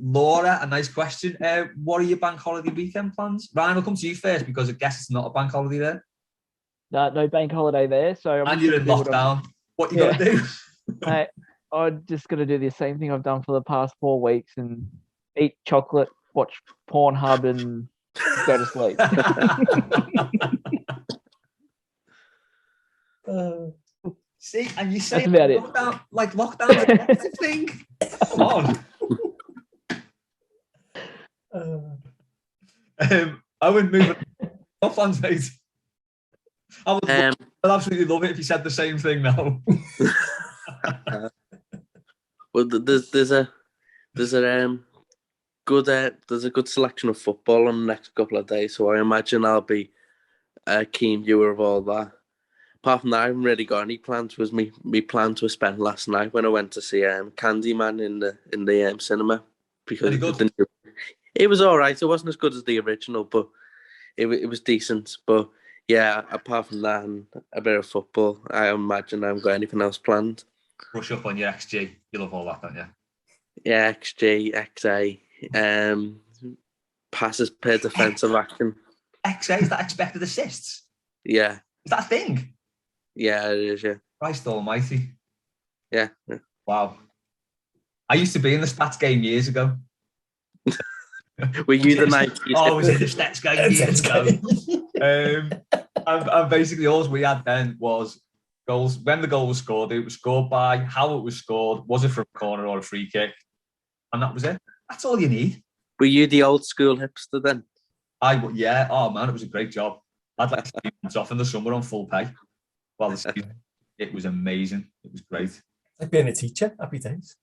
Laura, a nice question. What are your bank holiday weekend plans? Ryan, I'll come to you first because I guess it's not a bank holiday there. No bank holiday there. So and you're in lockdown. What you got to do? Mate, I'm just going to do the same thing I've done for the past 4 weeks and eat chocolate, watch Pornhub, and go to sleep. See, and you say lockdown, lockdown's a positive thing. Come on. I would move off on, mate. I'd absolutely love it if you said the same thing now. Well, there's a good selection of football on the next couple of days, so I imagine I'll be a keen viewer of all that. Apart from that, I haven't really got any plans. Was me plans were spent last night when I went to see Candyman in the cinema because it was all right. It wasn't as good as the original, but it was decent. But yeah, apart from that and a bit of football, I imagine I haven't got anything else planned. Brush up on your XG. You love all that, don't you? Yeah, XG, XA, passes per defensive action. XA, is that expected assists? Yeah. Is that a thing? Yeah, it is, yeah. Christ almighty. Yeah. Wow. I used to be in the stats game years ago. Were you the 90s? I was in the stats game years ago. And basically all we had then was goals. When the goal was scored, it was scored by, how it was scored, was it from a corner or a free kick? And that was it. That's all you need. Were you the old school hipster then? Yeah. Oh man, it was a great job. I'd like to be off in the summer on full pay. Well, it was amazing. It was great. Like being a teacher, happy days.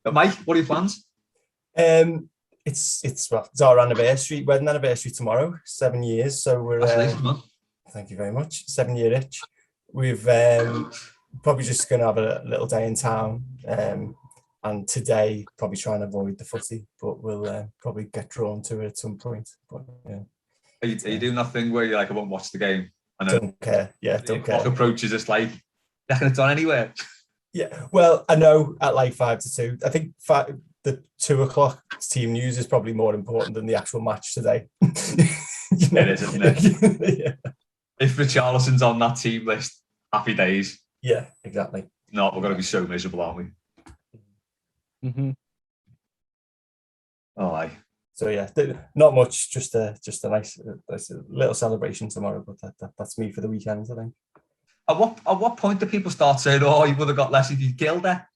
But Mike, what are your plans? It's our anniversary, wedding anniversary tomorrow, 7 years. So we're thank you very much. 7 year itch. We've probably just going to have a little day in town. And today, probably try and avoid the footy, but we'll probably get drawn to it at some point. But yeah. Are you doing that thing where you're like, I won't watch the game? Don't care. Yeah, don't care. Approaches it's like, reckon it's on anywhere. Yeah, well, I know at like 5 to 2. I think the 2 o'clock team news is probably more important than the actual match today. It is, isn't it? Yeah. If Richarlison's on that team list, happy days. Yeah, exactly. No, we're going to be so miserable, aren't we? Mm-hmm. Oh, aye. So yeah, not much. Just a nice little celebration tomorrow. But that's me for the weekend, I think. At what point do people start saying, "Oh, you would have got less if you killed her"?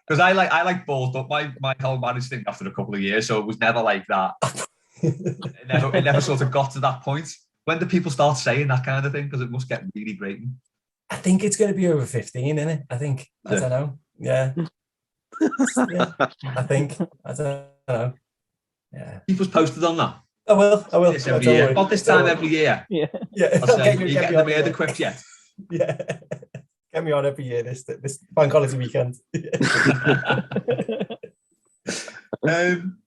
Because I like balls up my whole marriage thing after a couple of years, so it was never like that. It never sort of got to that point. When do people start saying that kind of thing? Because it must get really grating. I think it's going to be over 15, isn't it? I think. I don't know. Yeah. Yeah. I don't know. Yeah. Keep us posted on that. I will. Every year. About this time every year. Yeah. I'll say, you getting the made equipped yet? Yeah. Get me on every year this bank holiday weekend.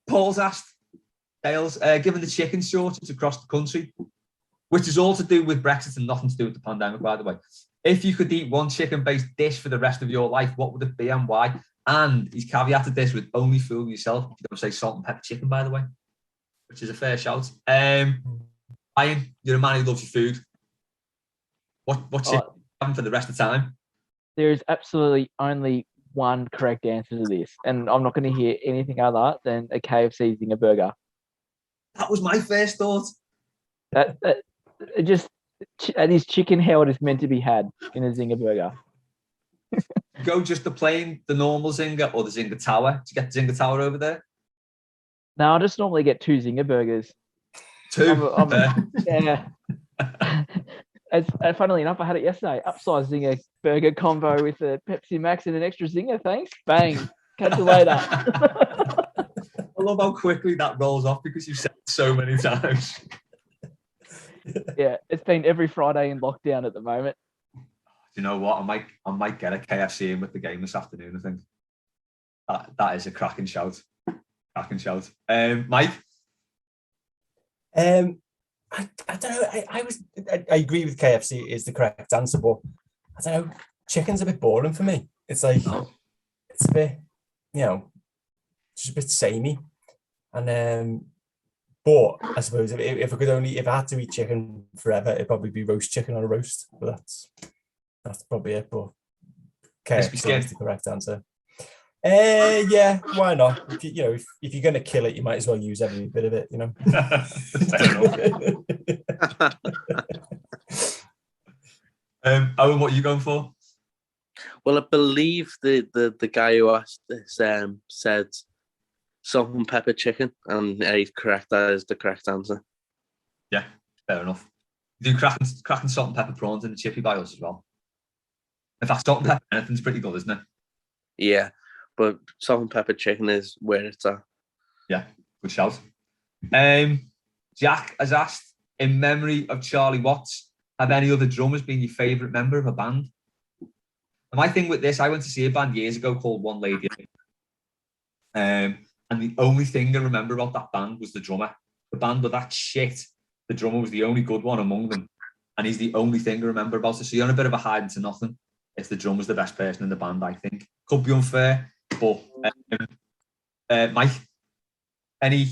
Paul's asked, Dales, given the chicken shortage across the country, which is all to do with Brexit and nothing to do with the pandemic, by the way. If you could eat one chicken-based dish for the rest of your life, what would it be and why? And he's caveated this with only fooling yourself. You don't say salt and pepper chicken, by the way, which is a fair shout. Ryan, you're a man who loves your food. What chicken having for the rest of the time? There is absolutely only one correct answer to this, and I'm not going to hear anything other than a KFC Zinger burger. That was my first thought. It is chicken how it is meant to be had in a Zinger burger. Go just the normal Zinger or the Zinger Tower. Did you get the Zinger Tower over there? No, I just normally get 2 Zinger burgers. 2? Yeah. Funnily enough, I had it yesterday. Upsize Zinger burger combo with a Pepsi Max and an extra Zinger. Thanks. Bang. Catch you later. I love how quickly that rolls off because you've said it so many times. Yeah, it's been every Friday in lockdown at the moment. You know what? I might get a KFC in with the game this afternoon. I think that is a cracking shout. Mike. I don't know. I agree with KFC is the correct answer, but I don't know. Chicken's a bit boring for me. It's like it's a bit, just a bit samey. And but I suppose if I had to eat chicken forever, it'd probably be roast chicken on a roast. But that's probably it. But KFC is the correct answer. Yeah, why not? If you're gonna kill it, you might as well use every bit of it, Owen, what are you going for? Well, I believe the guy who asked this said salt and pepper chicken, and he's correct. That is the correct answer. Yeah, fair enough. You do cracking salt and pepper prawns in the chippy by us as well. In fact, salt and pepper anything's pretty good, isn't it? Yeah, but salt and pepper chicken is where it's at. Yeah, good shout. Jack has asked, in memory of Charlie Watts, have any other drummers been your favourite member of a band? And my thing with this, I went to see a band years ago called One Lady. And the only thing I remember about that band was the drummer. The band were that shit. The drummer was the only good one among them. And he's the only thing I remember about it. So you're on a bit of a hide into nothing if the drummer's the best person in the band, I think. Could be unfair, but Mike, any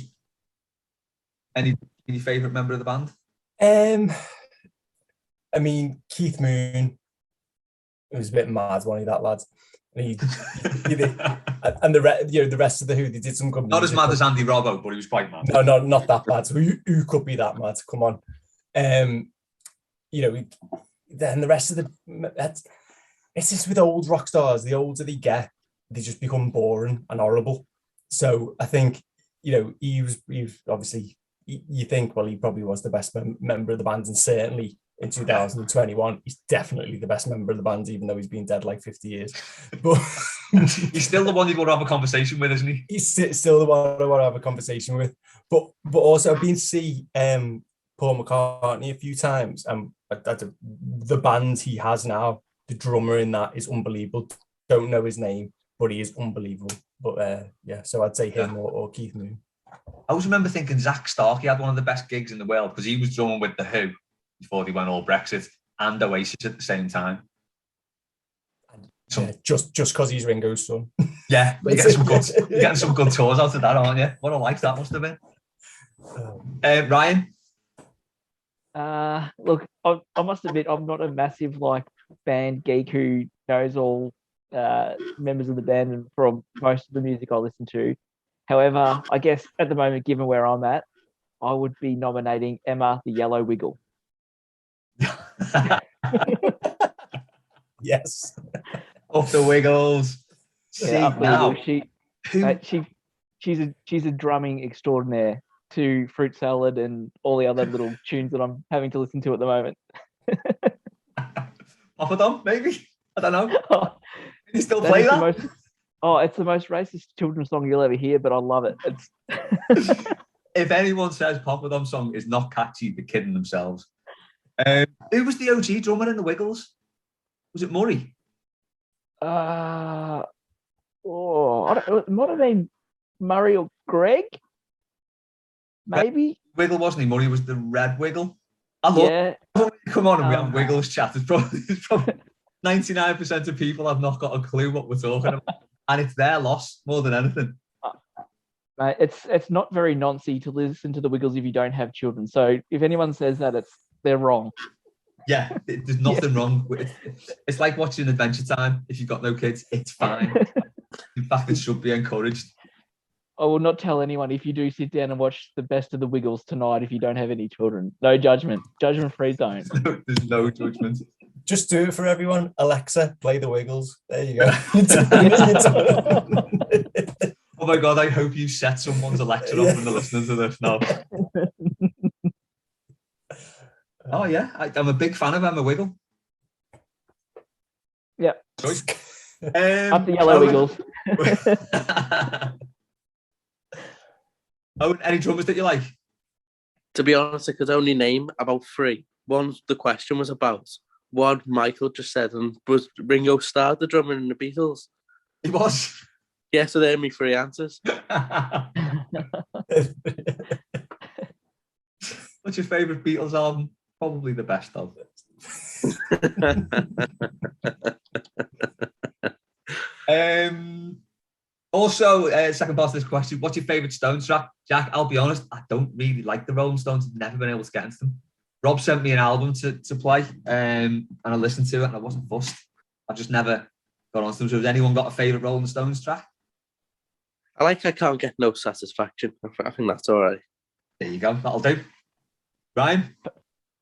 favourite member of the band? I mean, Keith Moon. It was a bit mad, wasn't he, that lad? And the rest of the Who, they did some good music. Not as mad as Andy Robbo, but he was quite mad. No, not that bad. So who could be that mad? Come on. Then the rest of it's just with old rock stars. The older they get, they just become boring and horrible. So I think he was obviously. You think, well, he probably was the best member of the band, and certainly in 2021, he's definitely the best member of the band, even though he's been dead like 50 years. But he's still the one you want to have a conversation with, isn't he? He's still the one I want to have a conversation with. But also, I've been to see Paul McCartney a few times, and the band he has now, the drummer in that is unbelievable. Don't know his name, but he is unbelievable. But so I'd say him or Keith Moon. I always remember thinking Zach Starkey had one of the best gigs in the world because he was drumming with The Who before they went all Brexit and Oasis at the same time. Just because he's Ringo's son. Yeah, you're getting some good tours out of that, aren't you? What a life that must have been. Ryan? Look, I must admit, I'm not a massive band geek who knows all members of the band and from most of the music I listen to. However, I guess at the moment, given where I'm at, I would be nominating Emma the Yellow Wiggle. Yes. Off the Wiggles. She's a drumming extraordinaire to Fruit Salad and all the other little tunes that I'm having to listen to at the moment. Papa maybe? I don't know. Can you still play that? It's the most racist children's song you'll ever hear, but I love it. If anyone says Papa Dom song is not catchy, they're kidding themselves. Who was the OG drummer in the Wiggles? Was it Murray? It might have been Murray or Greg. Maybe. Wiggle wasn't he? Murray was the Red Wiggle. I love come on and we have Wiggles chat. It's probably 99% of people have not got a clue what we're talking about. And it's their loss more than anything. It's not very noncy to listen to the Wiggles if you don't have children. So if anyone says that, they're wrong. Yeah, there's nothing wrong. It's like watching Adventure Time. If you've got no kids, it's fine. In fact, it should be encouraged. I will not tell anyone if you do sit down and watch the best of the Wiggles tonight if you don't have any children. No judgment. Judgment-free zone. There's no judgment. Just do it for everyone. Alexa, play the Wiggles. There you go. Oh my God, I hope you set someone's Alexa up when they're listening to this now. Oh yeah, I'm a big fan of Emma Wiggle. Yeah. Up the Yellow Wiggles. Any drummers that you like? To be honest, I could only name about 3. One, the question was about. One, Michael just said, and was Ringo Starr the drummer in the Beatles? He was. Yeah, so there are my 3 answers. What's your favourite Beatles album? Probably the best of. Also, second part of this question, what's your favourite Stones track? Jack, I'll be honest, I don't really like the Rolling Stones. I've never been able to get into them. Rob sent me an album to play, and I listened to it, and I wasn't fussed. I just never got onto them. So has anyone got a favourite Rolling Stones track? I Can't Get No Satisfaction. I think that's all right. There you go. That'll do. Ryan?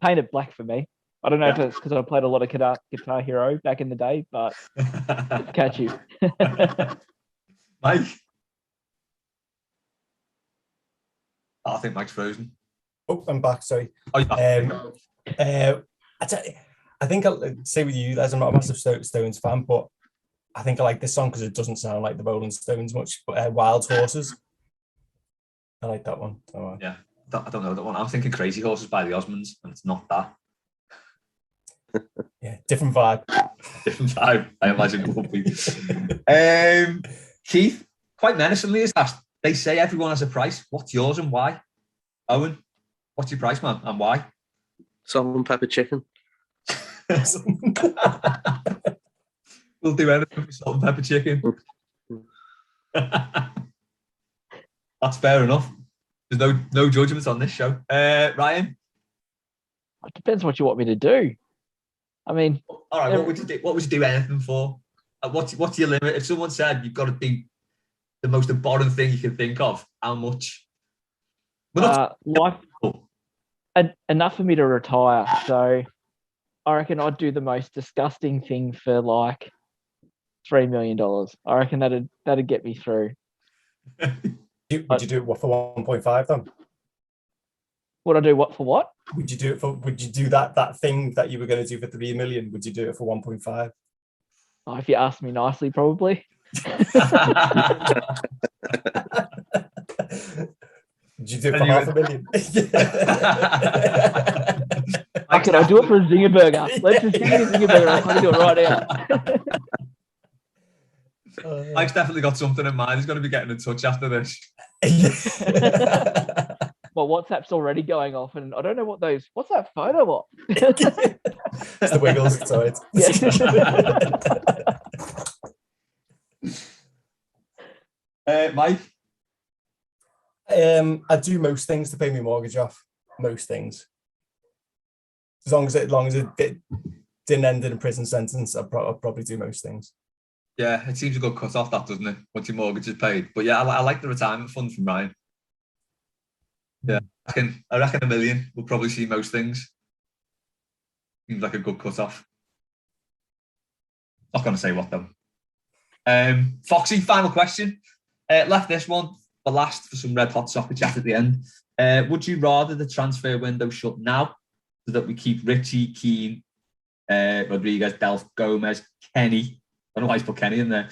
Painted Black for me. I don't know if it's because I played a lot of Guitar Hero back in the day, but catch you. Mike? I think Mike's frozen. Oh, I'm back. Sorry. Oh, I think I'll say with you, as I'm not a massive Stones fan, but I think I like this song because it doesn't sound like the Rolling Stones much. But Wild Horses, I like that one. Oh, yeah, I don't know that one. I'm thinking Crazy Horses by the Osmonds, and it's not that. Yeah, different vibe. Different vibe. I imagine it will be. Keith, quite menacingly, is asked. They say everyone has a price. What's yours and why? Owen, what's your price, man, and why? Salt and pepper chicken. We'll do anything for salt and pepper chicken. That's fair enough. There's no judgments on this show. Ryan? It depends what you want me to do. I mean, all right. What would you do? What would you do anything for? What's your limit? If someone said you've got to do the most important thing you can think of, how much? Life enough for me to retire. So I reckon I'd do the most disgusting thing for like $3 million. I reckon that'd get me through. Would you do it for 1.5 then? Would I do what for what? Would you do that thing that you were going to do for 3 million? Would you do it for 1.5? Oh, if you ask me nicely, probably. Did you do it for $500,000? Can I do it for a Zinger Burger? Let's just give me a Zinger Burger. I'm going to do it right now. Mike's definitely got something in mind. He's going to be getting in touch after this. Well, WhatsApp's already going off, and I don't know what's that photo of? It's the Wiggles. Sorry. Mike? I do most things to pay my mortgage off. Most things. As long as it didn't end in a prison sentence, I'll probably do most things. Yeah, it seems a good cut off, that, doesn't it? Once your mortgage is paid. But yeah, I like the retirement fund from Ryan. Yeah, I reckon $1 million will probably see most things. Seems like a good cut off. Not going to say what though. Foxy, final question. Left this one for last for some red hot soccer chat at the end. Would you rather the transfer window shut now so that we keep Richie, Keane, Rodriguez, Delph, Gomez, Kenny? I don't know why he's put Kenny in there.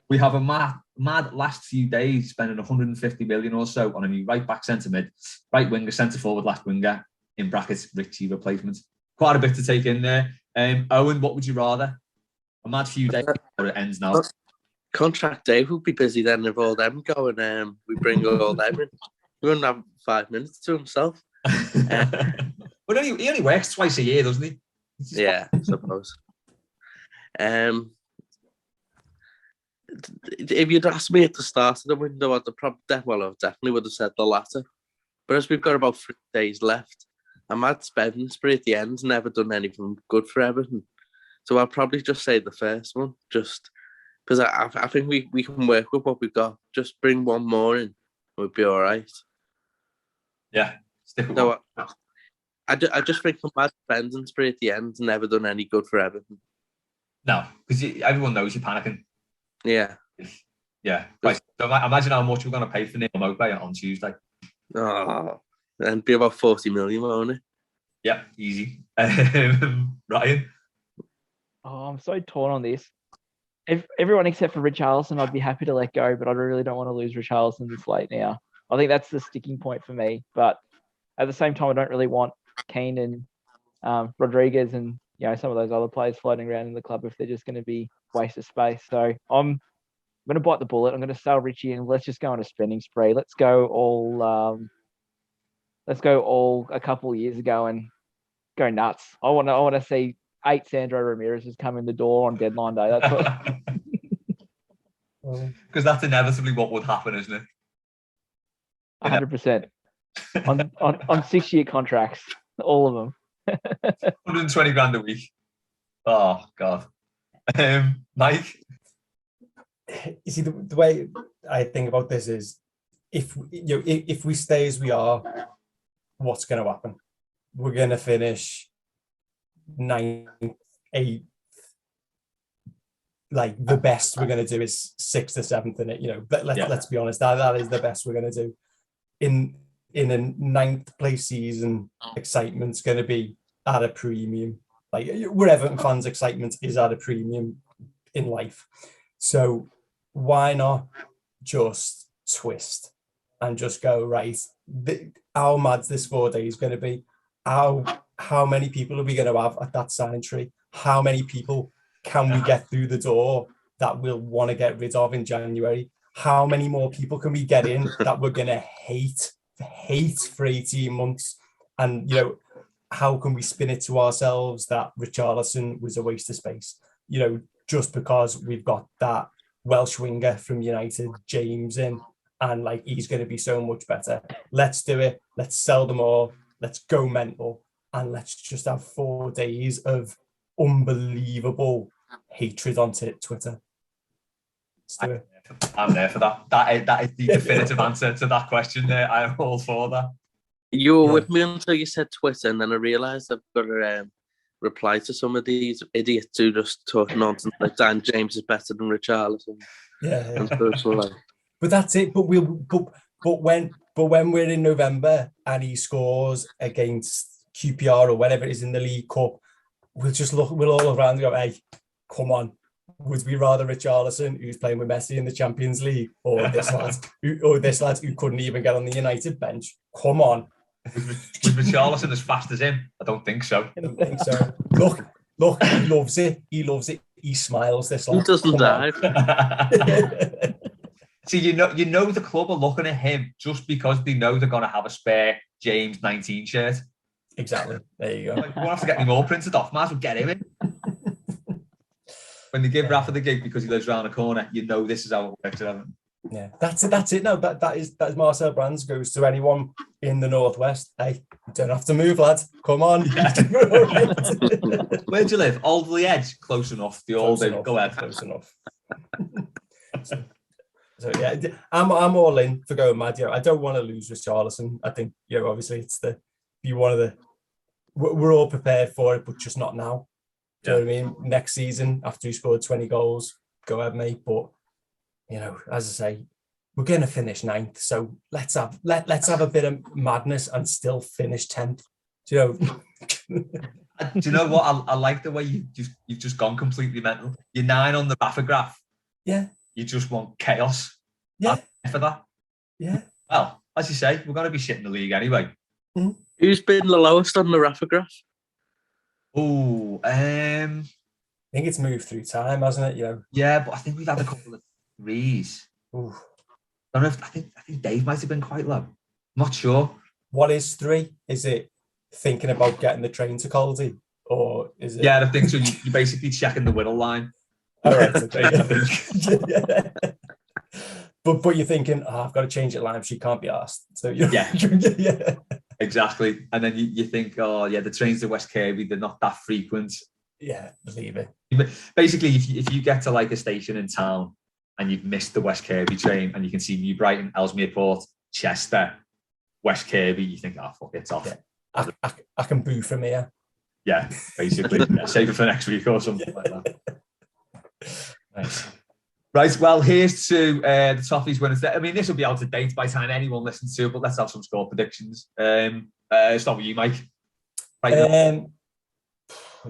We have a mad last few days spending 150 million or so on a new right back, centre mid, right winger, centre forward, left winger, in brackets, Richie replacement. Quite a bit to take in there. Owen, what would you rather? A mad few days before it ends now. Contract Dave will be busy then if all them go and we bring all them in. We wouldn't have 5 minutes to himself. But he only works twice a year, doesn't he? Yeah, I suppose. If you'd asked me at the start of the window, I definitely would have said the latter. But as we've got about 3 days left, a mad spending spree at the end's never done anything good for Everton. So I'll probably just say the first one, just because I think we can work with what we've got. Just bring one more in, we'll be all right. Yeah, stick with one. I just think a mad spending spree at the end's never done any good for Everton. No, because everyone knows you're panicking. Yeah. Yeah. Right. So imagine how much we're going to pay for Neil Mopay on Tuesday. Oh, and be about 40 million, won't it? Yeah, easy. Ryan? Oh, I'm so torn on this. If everyone except for Richarlison, I'd be happy to let go, but I really don't want to lose Richarlison this late now. I think that's the sticking point for me. But at the same time, I don't really want Keane and Rodriguez and some of those other players floating around in the club if they're just going to be waste of space. So I'm going to bite the bullet. I'm going to sell Richie and let's just go on a spending spree. Let's go all let's go all a couple of years ago and go nuts. I want to see 8 Sandro Ramirez's come in the door on deadline day. That's what. Because that's inevitably what would happen, isn't it? 100% on 6-year contracts, all of them. 120 grand a week. Oh God. Mike. You see, the way I think about this is, if we stay as we are, what's going to happen? We're going to finish 9th, 8th. Like, the best we're going to do is 6th or 7th in it. Let's be honest. That is the best we're going to do. In a 9th place season, excitement's going to be at a premium. Like, we're Everton fans, excitement is at a premium in life. So why not just twist and just go, right, how mad's this 4 days going to be? How many people are we going to have at that sign tree? How many people can we get through the door that we'll want to get rid of in January? How many more people can we get in that we're going to hate for 18 months? And, how can we spin it to ourselves that Richarlison was a waste of space? Just because we've got that Welsh winger from United, James, in, and like, he's going to be so much better. Let's do it. Let's sell them all. Let's go mental. And let's just have 4 days of unbelievable hatred on Twitter. Let's do it. I'm there for that. That is the definitive answer to that question there. I am all for that. You were with me until you said Twitter, and then I realised I've got to reply to some of these idiots who just talk nonsense like Dan James is better than Richarlison. Yeah. Personal life. But that's it. But when we're in November and he scores against QPR or whatever it is in the League Cup, we'll all around and go, hey, come on. Would we rather Richarlison, who's playing with Messi in the Champions League, or this lad who couldn't even get on the United bench? Come on. Was Richarlison as fast as him? I don't think so. I don't think so. Look, he loves it. He smiles, this lad. He doesn't die. See, you know the club are looking at him just because they know they're going to have a spare James 19 shirt. Exactly. There you go. Like, we won't have to get any more printed off. Might as well get him in. When they give Rafa the gig because he lives around the corner, this is how it works. Yeah, that's it. No, that is Marcel Brands goes to anyone in the Northwest. Hey, you don't have to move, lad. Come on. Yeah. Where do you live? Alderley Edge. Close enough. Go ahead. Close enough. So yeah, I'm all in for going mad. I don't want to lose Richarlison. I think obviously it's we're all prepared for it, but just not now. Do you know what I mean? Next season, after he scored 20 goals, go ahead, mate. But as I say, we're going to finish 9th, so let's have a bit of madness and still finish 10th. Do you know what? I like the way you've just gone completely mental. You're 9 on the Rafa graph. Yeah. You just want chaos. Yeah. For that. Yeah. Well, as you say, we're going to be shit in the league anyway. Mm-hmm. Who's been the lowest on the Rafa graph? Oh, I think it's moved through time, hasn't it? Yeah, but I think we've had a couple of 3s. Ooh. I don't know I think Dave might have been quite low. I'm not sure. What is 3? Is it thinking about getting the train to Caldy, or is it? Yeah, I think so. You're basically checking the Whittle line. All right. Okay. But you're thinking, I've got to change it line. She can't be asked. So yeah. Yeah. Exactly. And then you think, the trains to West Kirby, they're not that frequent. Yeah, believe it. Basically, if you get to like a station in town and you've missed the West Kirby train and you can see New Brighton, Ellesmere Port, Chester, West Kirby, you think, fuck it, it's off. Yeah. I can boo from here. Yeah, basically. Save it for next week or something like that. Nice. Right, well, here's to the Toffees winners. I mean, this will be out of date by the time anyone listens to it, but let's have some score predictions. Start with you, Mike. Well,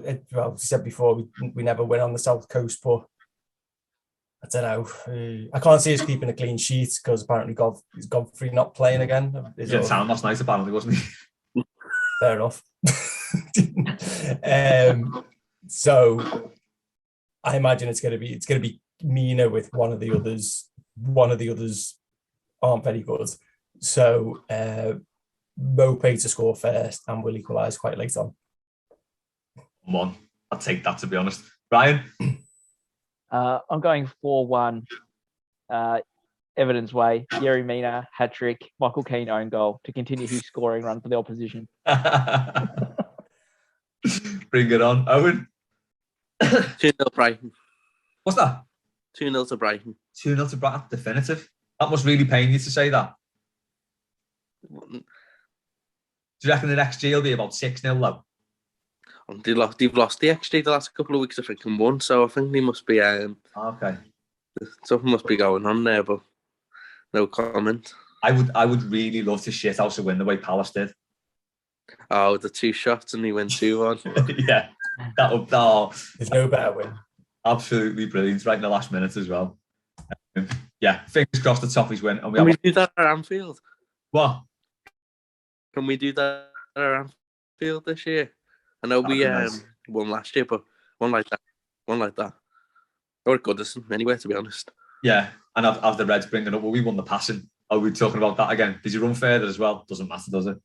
as I said before, we never win on the South Coast, but I don't know. I can't see us keeping a clean sheet because apparently Godfrey not playing again. He's in town last night, apparently, wasn't he? Fair enough. So I imagine it's going to be Mina with one of the others aren't very good. So Mopey to score first and will equalise quite late on. Come on, I'll take that, to be honest. Ryan? I'm going 4-1. Evidence Way, Yerry Mina, hat-trick, Michael Keane own goal to continue his scoring run for the opposition. Bring it on. Owen? 2-0 Brighton. What's that? 2-0 to Brighton. 2-0 to Brighton, definitive. That must really pain you to say that. Do you reckon the XG will be about 6-0 low? They've lost the XG the last couple of weeks, I think, and won, so I think they must be... okay. Something must be going on there, but no comment. I would really love to shit house a win the way Palace did. Oh, the 2 shots and he went 2-1. Yeah. There's no better win. Absolutely brilliant, right in the last minute as well. Yeah, fingers crossed the Toffees win. And Can we do that at Anfield? What? Can we do that at Anfield this year? I know we won last year, but one like that. Or at Goodison, anyway, to be honest. Yeah, and have the Reds bringing up, well, we won the passing. Are we talking about that again? Did you run further as well? Doesn't matter, does it?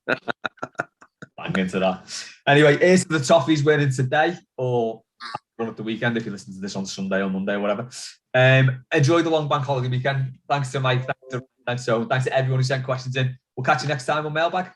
Bang into that. Anyway, here's the Toffees winning today, or run at the weekend if you listen to this on Sunday or Monday or whatever. Enjoy the long bank holiday weekend. Thanks to Mike, thanks to everyone who sent questions in. We'll catch you next time on Mailbag.